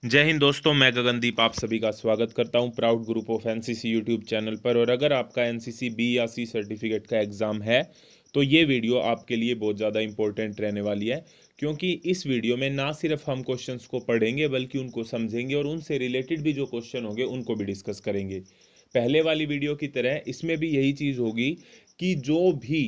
जय हिंद दोस्तों, मैं गगनदीप आप सभी का स्वागत करता हूं proud group of NCC YouTube channel पर। और अगर आपका एनसीसी बी या सी सर्टिफिकेट का एग्ज़ाम है तो ये वीडियो आपके लिए बहुत ज़्यादा इंपॉर्टेंट रहने वाली है, क्योंकि इस वीडियो में ना सिर्फ हम क्वेश्चंस को पढ़ेंगे बल्कि उनको समझेंगे और उनसे रिलेटेड भी जो क्वेश्चन होंगे उनको भी डिस्कस करेंगे। पहले वाली वीडियो की तरह इसमें भी यही चीज़ होगी कि जो भी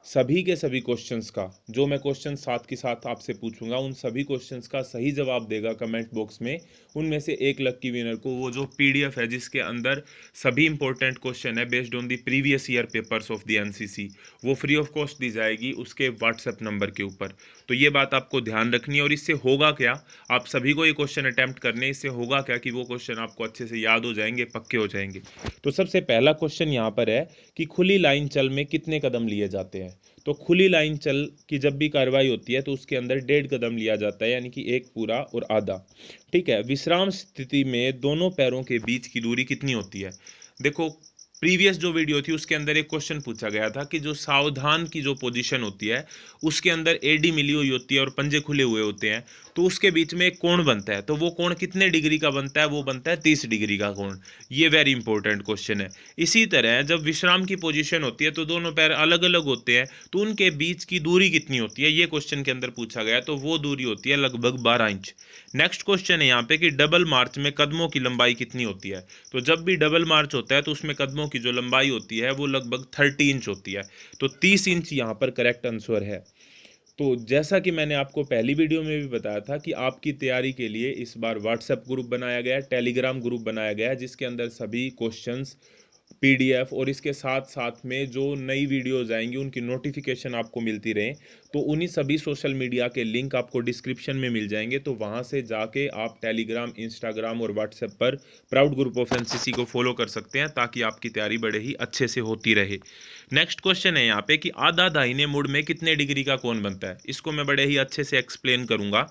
सभी के सभी क्वेश्चंस का जो मैं क्वेश्चन साथ के साथ आपसे पूछूंगा उन सभी क्वेश्चंस का सही जवाब देगा कमेंट बॉक्स में, उनमें से एक लक्की विनर को वो जो पीडीएफ है जिसके अंदर सभी इंपॉर्टेंट क्वेश्चन है based on the previous year papers of the NCC, वो फ्री ऑफ कॉस्ट दी जाएगी उसके व्हाट्सएप नंबर के ऊपर। तो ये बात आपको ध्यान रखनी है। और इससे होगा क्या, आप सभी को ये क्वेश्चन अटेम्प्ट करने, इससे होगा क्या कि वो क्वेश्चन आपको अच्छे से याद हो जाएंगे, पक्के हो जाएंगे। तो सबसे पहला क्वेश्चन यहाँ पर है कि खुली लाइन चल में कितने कदम लिए जाते हैं। तो खुली लाइन चल की जब भी कार्रवाई होती है तो उसके अंदर 1.5 कदम लिया जाता है, यानी कि एक पूरा और आधा। ठीक है। विश्राम स्थिति में दोनों पैरों के बीच की दूरी कितनी होती है। देखो, प्रीवियस जो वीडियो थी उसके अंदर एक क्वेश्चन पूछा गया था कि जो सावधान की जो पोजीशन होती है उसके अंदर एडी मिली हुई होती है और पंजे खुले हुए होते हैं, तो उसके बीच में एक कोण बनता है। तो वो कोण कितने डिग्री का बनता है, वो बनता है 30 डिग्री का कोण। ये वेरी इंपॉर्टेंट क्वेश्चन है। इसी तरह जब विश्राम की पोजीशन होती है तो दोनों पैर अलग अलग होते हैं, तो उनके बीच की दूरी कितनी होती है, ये क्वेश्चन के अंदर पूछा गया। तो वो दूरी होती है लगभग 12 इंच। नेक्स्ट क्वेश्चन है यहाँ पे कि डबल मार्च में कदमों की लंबाई कितनी होती है। तो जब भी डबल मार्च होता है तो उसमें कदमों की जो लंबाई होती है वो लगभग 30 इंच होती है। तो 30 इंच यहाँ पर करेक्ट आंसर है। तो जैसा कि मैंने आपको पहली वीडियो में भी बताया था कि आपकी तैयारी के लिए इस बार व्हाट्सएप ग्रुप बनाया गया है, टेलीग्राम ग्रुप बनाया गया है, जिसके अंदर सभी क्वेश्चंस, पीडीएफ और इसके साथ साथ में जो नई वीडियोज आएंगी उनकी नोटिफिकेशन आपको मिलती रहे। तो उन्हीं सभी सोशल मीडिया के लिंक आपको डिस्क्रिप्शन में मिल जाएंगे, तो वहाँ से जाके आप टेलीग्राम, इंस्टाग्राम और व्हाट्सएप पर प्राउड ग्रुप ऑफ एनसीसी को फॉलो कर सकते हैं, ताकि आपकी तैयारी बड़े ही अच्छे से होती रहे। नेक्स्ट क्वेश्चन है यहाँ पे कि आधा दाहिने मुड़ में कितने डिग्री का कोण बनता है। इसको मैं बड़े ही अच्छे से एक्सप्लेन करूंगा।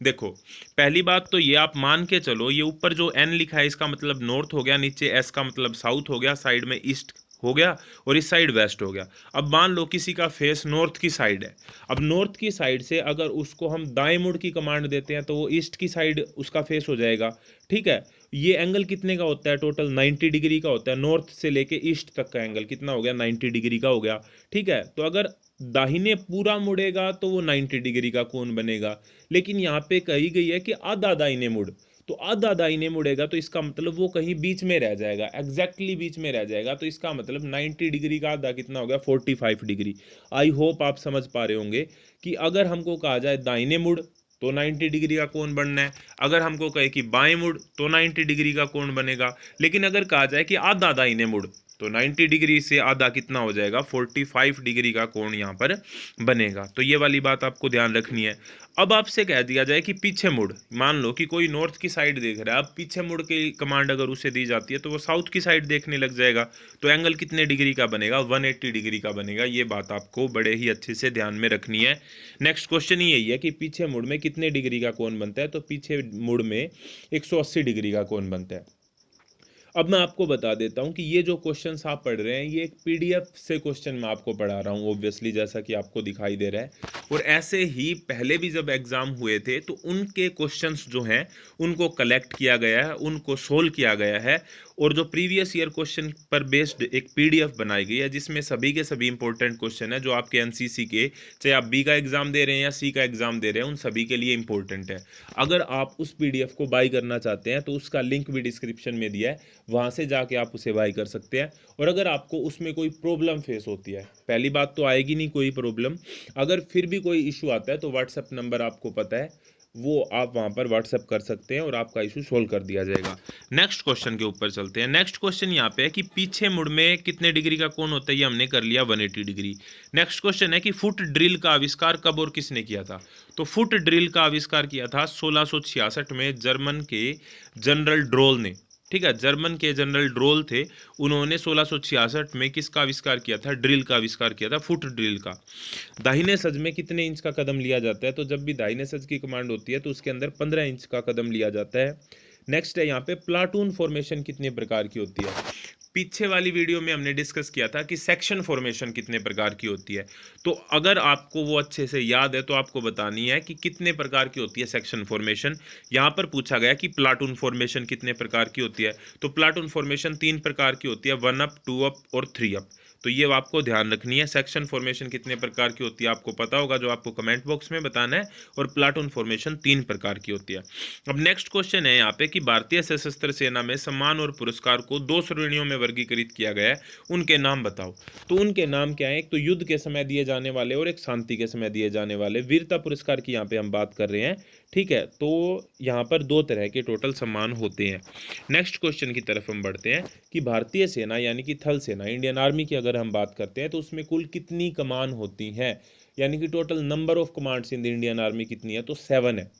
देखो, पहली बात तो ये आप मान के चलो, ये ऊपर जो एन लिखा है इसका मतलब नॉर्थ हो गया, नीचे एस का मतलब साउथ हो गया, साइड में ईस्ट हो गया और इस साइड वेस्ट हो गया। अब मान लो किसी का फेस नॉर्थ की साइड है। अब नॉर्थ की साइड से अगर उसको हम दाएं मुड़ की कमांड देते हैं तो वो ईस्ट की साइड उसका फेस हो जाएगा। ठीक है। ये एंगल कितने का होता है, टोटल 90 डिग्री का होता है। नॉर्थ से लेके ईस्ट तक का एंगल कितना हो गया, 90 डिग्री का हो गया। ठीक है। तो अगर दाहिने पूरा मुड़ेगा तो वो 90 डिग्री का कोण बनेगा, लेकिन यहाँ पे कही गई है कि आधा दाहिने मुड़। तो आधा दाहिने मुड़ेगा तो इसका मतलब वो कहीं बीच में रह जाएगा, एग्जैक्टली बीच में रह जाएगा। तो इसका मतलब 90 डिग्री का आधा कितना हो गया, 45 डिग्री। आई होप आप समझ पा रहे होंगे कि अगर हमको कहा जाए दाहिने मुड़ तो 90 डिग्री का कोण बनना है, अगर हमको कहे कि बाएं मुड़ तो 90 डिग्री का कोण बनेगा, लेकिन अगर कहा जाए कि आधा दाहिने मुड़ तो 90 डिग्री से आधा कितना हो जाएगा, 45 डिग्री का कोण यहाँ पर बनेगा। तो ये वाली बात आपको ध्यान रखनी है। अब आपसे कह दिया जाए कि पीछे मुड़, मान लो कि कोई नॉर्थ की साइड देख रहा है, अब पीछे मुड़ के कमांड अगर उसे दी जाती है तो वो साउथ की साइड देखने लग जाएगा। तो एंगल कितने डिग्री का बनेगा, 180 डिग्री का बनेगा। ये बात आपको बड़े ही अच्छे से ध्यान में रखनी है। नेक्स्ट क्वेश्चन यही है कि पीछे मुड़ में कितने डिग्री का कोण बनता है। तो पीछे मुड़ में 180 डिग्री का कोण बनता है। अब मैं आपको बता देता हूं कि ये जो क्वेश्चंस आप पढ़ रहे हैं ये एक पीडीएफ से क्वेश्चन मैं आपको पढ़ा रहा हूं, ऑब्वियसली, जैसा कि आपको दिखाई दे रहा है। और ऐसे ही पहले भी जब एग्जाम हुए थे तो उनके क्वेश्चंस जो हैं उनको कलेक्ट किया गया है, उनको सोल्व किया गया है, और जो प्रीवियस ईयर क्वेश्चन पर बेस्ड एक पीडीएफ बनाई गई है जिसमें सभी के सभी इंपॉर्टेंट क्वेश्चन है जो आपके एनसीसी के, चाहे आप बी का एग्जाम दे रहे हैं या सी का एग्जाम दे रहे हैं, उन सभी के लिए इंपॉर्टेंट है। अगर आप उस पीडीएफ को बाई करना चाहते हैं तो उसका लिंक भी डिस्क्रिप्शन में दिया है, वहाँ से जाके आप उसे बाई कर सकते हैं। और अगर आपको उसमें कोई प्रॉब्लम फेस होती है, पहली बात तो आएगी नहीं कोई प्रॉब्लम, अगर फिर भी कोई इशू आता है तो व्हाट्सएप नंबर आपको पता है, वो आप वहाँ पर व्हाट्सएप कर सकते हैं और आपका इशू सोल्व कर दिया जाएगा। नेक्स्ट क्वेश्चन के ऊपर चलते हैं। नेक्स्ट क्वेश्चन यहाँ पे है कि पीछे मुड़ में कितने डिग्री का कोण होता है, ये हमने कर लिया 180 डिग्री। नेक्स्ट क्वेश्चन है कि फुट ड्रिल का आविष्कार कब और किसने किया था। तो फुट ड्रिल का आविष्कार किया था 1666 में जर्मन के जनरल ड्रोल ने। ठीक है, जर्मन के जनरल ड्रोल थे, उन्होंने 1666 में किसका आविष्कार किया था, ड्रिल का आविष्कार किया था, फुट ड्रिल का। दाहिने सज में कितने इंच का कदम लिया जाता है। तो जब भी दाहिने सज की कमांड होती है तो उसके अंदर 15 इंच का कदम लिया जाता है। नेक्स्ट है यहाँ पे प्लाटून फॉर्मेशन कितने प्रकार की होती है। पीछे वाली वीडियो में हमने डिस्कस किया था कि सेक्शन फॉर्मेशन कितने प्रकार की होती है। तो अगर आपको वो अच्छे से याद है तो आपको बतानी है कि कितने प्रकार की होती है सेक्शन फॉर्मेशन। यहाँ पर पूछा गया कि प्लाटून फॉर्मेशन कितने प्रकार की होती है। तो प्लाटून फॉर्मेशन 3 प्रकार की होती है, 1 अप, 2 अप और 3 अप। तो ये आपको ध्यान रखनी है। सेक्शन फॉर्मेशन कितने प्रकार की होती है आपको पता होगा, जो आपको कमेंट बॉक्स में बताना है। और प्लाटून फॉर्मेशन 3 प्रकार की होती है। अब नेक्स्ट क्वेश्चन है यहाँ पे कि भारतीय सशस्त्र सेना में सम्मान और पुरस्कार को 2 श्रेणियों में वर्गीकृत किया गया है, उनके नाम बताओ। तो उनके नाम क्या है, एक तो युद्ध के समय दिए जाने वाले और एक शांति के समय दिए जाने वाले। वीरता पुरस्कार की यहाँ पे हम बात कर रहे हैं, ठीक है। तो यहाँ पर 2 तरह के टोटल सम्मान होते हैं। नेक्स्ट क्वेश्चन की तरफ हम बढ़ते हैं कि भारतीय सेना यानी कि थल सेना, इंडियन आर्मी की अगर हम बात करते हैं तो उसमें कुल कितनी कमान होती हैं, यानी कि total number of commands in the Indian army कितनी है, तो 7 है।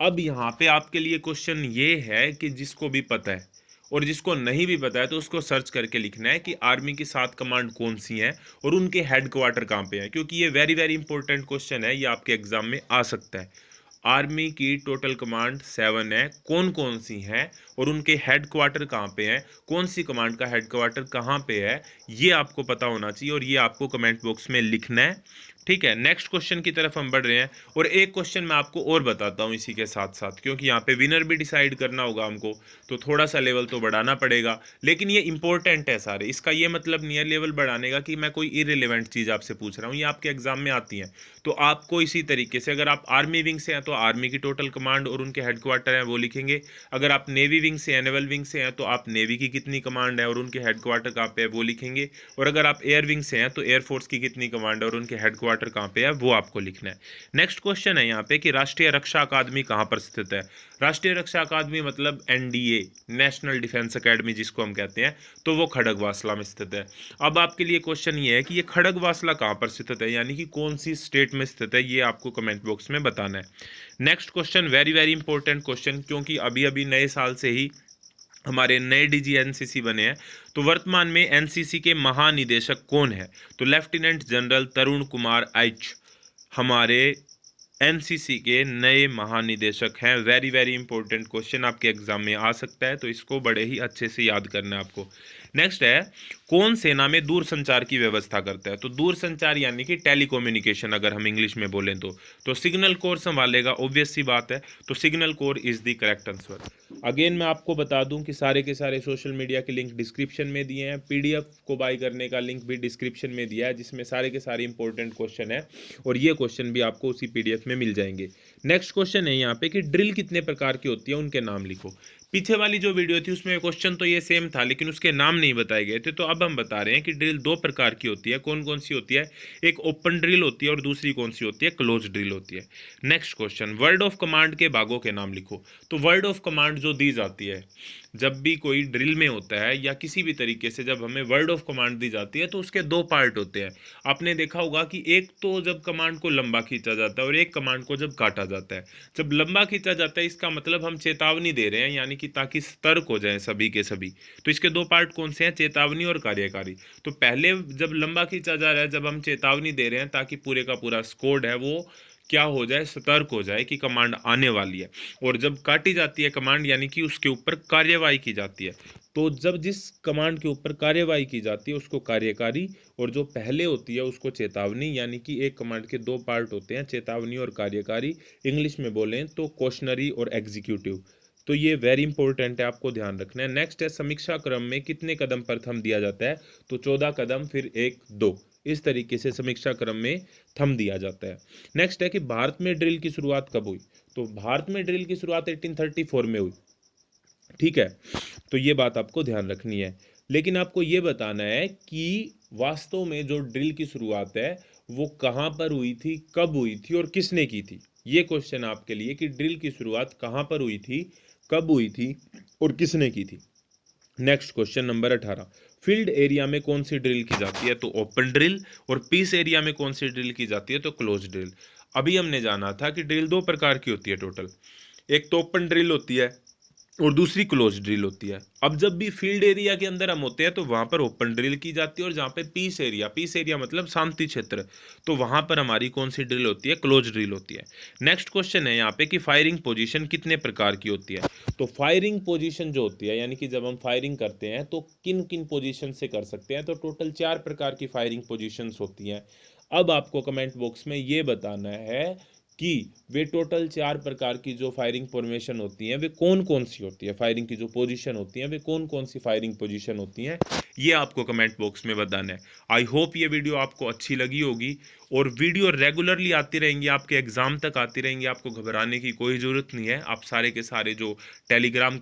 अब यहाँ पे आपके लिए क्वेश्चन ये है कि जिसको भी पता है और जिसको नहीं भी पता है तो उसको सर्च करके लिखना है कि आर्मी की 7 कमांड कौन सी हैं और उनके हेड क्वार्टर कहाँ पे हैं, क्योंकि ये वेरी वेरी इंपॉर्टेंट क्वेश्चन है, ये आपके एग्जाम में आ सकता है। आर्मी की टोटल कमांड 7 है, कौन कौन सी हैं और उनके हेड क्वार्टर कहाँ पे हैं, कौन सी कमांड का हेड क्वार्टर कहाँ पे है, ये आपको पता होना चाहिए और ये आपको कमेंट बॉक्स में लिखना है, ठीक है। नेक्स्ट क्वेश्चन की तरफ हम बढ़ रहे हैं और एक क्वेश्चन मैं आपको और बताता हूँ इसी के साथ साथ, क्योंकि यहाँ पे विनर भी डिसाइड करना होगा हमको, तो थोड़ा सा लेवल तो बढ़ाना पड़ेगा। लेकिन ये इंपॉर्टेंट है सारे, इसका ये मतलब नहीं है लेवल बढ़ाने का कि मैं कोई इरेलीवेंट चीज़ आपसे पूछ रहा हूँ, ये आपके एग्जाम में आती है। तो आपको इसी तरीके से, अगर आप आर्मी विंग से हैं तो आर्मी की टोटल कमांड और उनके हेडक्वार्टर हैं वो लिखेंगे। अगर आप नेवी विंग से, एनेवल विंग से हैं तो आप नेवी की कितनी कमांड है और उनके हेडक्वार्टर कहाँ पे है वो लिखेंगे। और अगर आप एयर विंग से हैं तो एयरफोर्स की कितनी कमांड है और उनके हेडक्वार्टर कहाँ पे है वो आपको लिखना है। नेक्स्ट क्वेश्चन है यहाँ पे कि राष्ट्रीय रक्षा अकादमी कहाँ पर स्थित है। राष्ट्रीय रक्षा अकादमी मतलब एनडीए, नेशनल डिफेंस अकेडमी जिसको हम कहते हैं, तो वो खड़गवासला में स्थित है। अब आपके लिए क्वेश्चन ये है कि ये खड़गवासला कहाँ पर स्थित है, यानी कि कौन सी स्टेट में स्थित है, ये आपको कमेंट बॉक्स में बताना है। Next question very very important question, क्योंकि अभी अभी नए साल से ही हमारे नए डीजी एनसीसी बने हैं। तो वर्तमान में एनसीसी के महानिदेशक कौन है, तो लेफ्टिनेंट जनरल तरुण कुमार एच हमारे एनसीसी के नए महानिदेशक हैं। वेरी वेरी इंपॉर्टेंट क्वेश्चन आपके एग्जाम में आ सकता है, तो इसको बड़े ही अच्छे से याद करना है आपको। नेक्स्ट है, कौन सेना में दूर संचार की व्यवस्था करता है, तो दूर संचार यानी कि टेलीकम्युनिकेशन अगर हम इंग्लिश में बोलें तो सिग्नल कोर संभालेगा, ऑब्वियस सी बात है। तो signal corps is the correct answer. Again मैं आपको बता दूं कि सारे के सारे सोशल मीडिया के लिंक डिस्क्रिप्शन में दिए हैं, पीडीएफ को बाय करने का लिंक भी डिस्क्रिप्शन में दिया है, जिसमें सारे के सारे इंपॉर्टेंट क्वेश्चन है और ये क्वेश्चन भी आपको उसी पीडीएफ में मिल जाएंगे। नेक्स्ट क्वेश्चन है यहाँ पे कि ड्रिल कितने प्रकार की होती है, उनके नाम लिखो। पीछे वाली जो वीडियो थी उसमें क्वेश्चन तो ये सेम था लेकिन उसके नाम नहीं बताए गए थे, तो अब हम बता रहे हैं कि ड्रिल 2 प्रकार की होती है, कौन कौन सी होती है, एक ओपन ड्रिल होती है और दूसरी कौन सी होती है, क्लोज ड्रिल होती है। Next question, word of command के भागों के नाम लिखो। तो वर्ड ऑफ कमांड जो दी जाती है जब भी कोई ड्रिल में होता है या किसी भी तरीके से जब हमें वर्ड ऑफ कमांड दी जाती है तो उसके 2 पार्ट होते हैं। आपने देखा होगा कि एक तो जब कमांड को लंबा खींचा जाता है और एक कमांड को जब काटा जाता है। जब लंबा खींचा जाता है इसका मतलब हम चेतावनी दे रहे हैं, यानी कि ताकि सतर्क हो जाए सभी के सभी। तो इसके 2 पार्ट कौन से हैं, चेतावनी और कार्यकारी। तो पहले जब लंबा खींचा जा रहा है, जब हम चेतावनी दे रहे हैं ताकि पूरे का पूरा स्क्वाड है वो क्या हो जाए, सतर्क हो जाए कि कमांड आने वाली है। और जब काटी जाती है कमांड यानी कि उसके ऊपर कार्यवाही की जाती है। तो जब जिस कमांड के ऊपर कार्यवाही की जाती है उसको कार्यकारी, और जो पहले होती है उसको चेतावनी, यानी कि एक कमांड के 2 पार्ट होते हैं, चेतावनी और कार्यकारी। इंग्लिश में बोलें तो कॉशनरी और एग्जीक्यूटिव। तो ये वेरी इंपॉर्टेंट है, आपको ध्यान रखना है। नेक्स्ट है, समीक्षा क्रम में कितने कदम पर थंब दिया जाता है, तो 14 कदम फिर 1 2, इस तरीके से समीक्षा क्रम में थंब दिया जाता है। नेक्स्ट है कि भारत में ड्रिल की शुरुआत कब हुई, तो भारत में ड्रिल की शुरुआत 1834 में हुई, ठीक है। तो ये बात आपको ध्यान रखनी है। लेकिन आपको ये बताना है कि वास्तव में जो ड्रिल की शुरुआत है वो कहाँ पर हुई थी, कब हुई थी और किसने की थी। ये क्वेश्चन आपके लिए कि ड्रिल की शुरुआत कहाँ पर हुई थी, कब हुई थी और किसने की थी। Next question number 18, field area में कौन सी ड्रिल की जाती है, तो ओपन ड्रिल। और पीस एरिया में कौन सी ड्रिल की जाती है, तो क्लोज ड्रिल। अभी हमने जाना था कि ड्रिल 2 प्रकार की होती है टोटल, एक तो ओपन ड्रिल होती है और दूसरी क्लोज ड्रिल होती है। अब जब भी फील्ड एरिया के अंदर हम होते हैं तो वहां पर ओपन ड्रिल की जाती है, और जहाँ पे पीस एरिया मतलब शांति क्षेत्र, तो वहां पर हमारी कौन सी ड्रिल होती है? क्लोज ड्रिल होती है। नेक्स्ट क्वेश्चन है यहाँ पे कि फायरिंग पोजीशन कितने प्रकार की होती है? तो फायरिंग पोजीशन जो होती है, यानी कि जब हम फायरिंग करते हैं तो किन किन पोजीशन से कर सकते हैं, तो टोटल 4 प्रकार की फायरिंग पोजीशंस होती हैं। अब आपको कमेंट बॉक्स में ये बताना है कि वे टोटल 4 प्रकार की जो फायरिंग फॉर्मेशन होती हैं वे कौन कौन सी होती है, फायरिंग की जो पोजीशन होती हैं वे कौन कौन सी फायरिंग पोजीशन होती हैं, ये आपको कमेंट बॉक्स में बताना है। आई होप ये वीडियो आपको अच्छी लगी होगी, और वीडियो रेगुलरली आती रहेंगी, आपके एग्जाम तक आती रहेंगी, आपको घबराने की कोई ज़रूरत नहीं है। आप सारे के सारे जो टेलीग्राम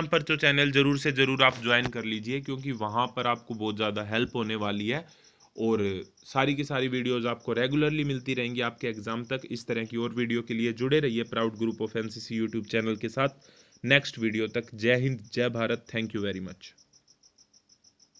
पर जो चैनल ज़रूर से ज़रूर आप ज्वाइन कर लीजिए, क्योंकि वहाँ पर आपको बहुत ज़्यादा हेल्प होने वाली है, और सारी की सारी वीडियोस आपको रेगुलरली मिलती रहेंगी आपके एग्जाम तक। इस तरह की और वीडियो के लिए जुड़े रहिए proud group of NCC YouTube channel के साथ। नेक्स्ट वीडियो तक जय हिंद, जय Bharat, thank you very much.